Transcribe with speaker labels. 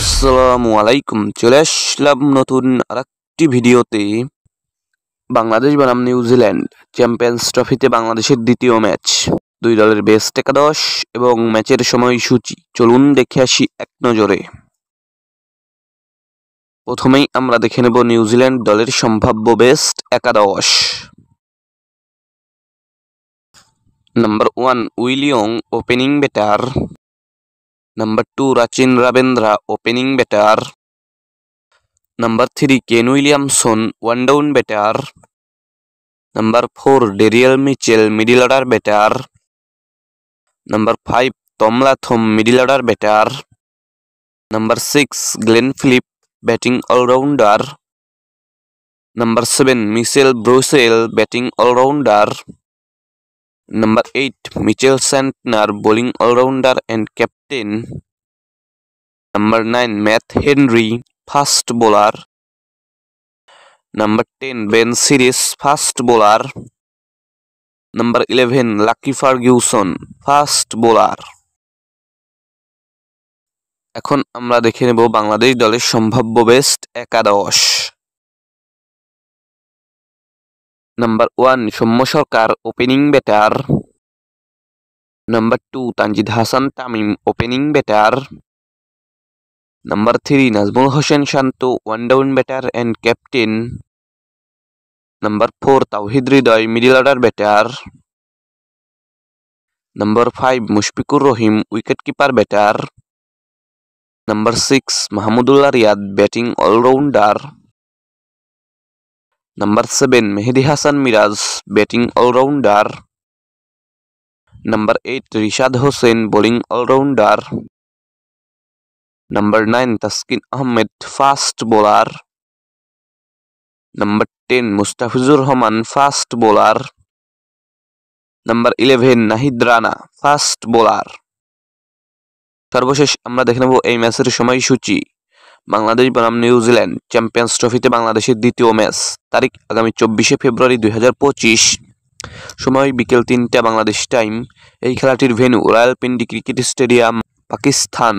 Speaker 1: আসসালামু আলাইকুম। চলে আসলাম নতুন আরেকটি ভিডিওতে। বাংলাদেশ বনাম নিউজিল্যান্ড চ্যাম্পিয়ন্স ট্রফিতে বাংলাদেশের দ্বিতীয় ম্যাচ, দুই দলের বেস্ট একাদশ এবং ম্যাচের সময়সূচি চলুন দেখে আসি এক নজরে। প্রথমেই আমরা দেখে নেব নিউজিল্যান্ড দলের সম্ভাব্য বেস্ট একাদশ। Number 1 Will Young opening batter. Number 2 Rachin Ravindra opening batter. Number 3 Kane Williamson one down batter. Number 4 Daryl Mitchell middle order batter. Number 5 Tom Latham middle order batter. Number 6 Glenn Phillip batting allrounder. Number 7 Mitchell Bracewell batting allrounder. Number 8 Mitchell Santner bowling allrounder and captain. Number 9 Matt Henry fast bowler. Number 10 Ben Sears fast bowler. Number 11 lucky Ferguson fast bowler. এখন আমরা দেখে নেব বাংলাদেশ দলের সম্ভাব্য best একাদশ। Number 1 Soumya Sarkar opening batter. Number 2 Tanzid Hasan Tamim opening batter. Number 3 Najmul Hossain Shanto one down batter and captain. Number 4 Towhid Hridoy middle order batter. Number 5 Mushfiqur Rahim wicket keeper batter. Number 6 Mahmudullah Riyad batting allrounder. Number 7 Mehidy Hasan Miraz batting allrounder. Number 8 Rishad Hossain bowling allrounder. Number 9 Taskin Ahmed fast bowler. Number 10 Mustafizur Rahman fast bowler. Number 11 Nahid Rana fast bowler. সর্বশেষ আমরা দেখে নেব এই ম্যাচের সময়সূচি। বাংলাদেশ বনাম New Zealand champions ট্রফিতে বাংলাদেশের দ্বিতীয় ম্যাচ, তারিখ আগামী 24শে ফেব্রুয়ারি 2025, সময় বিকেল 3টা বাংলাদেশ টাইম। এই খেলাটির venue Rawalpindi cricket stadium, Pakistan.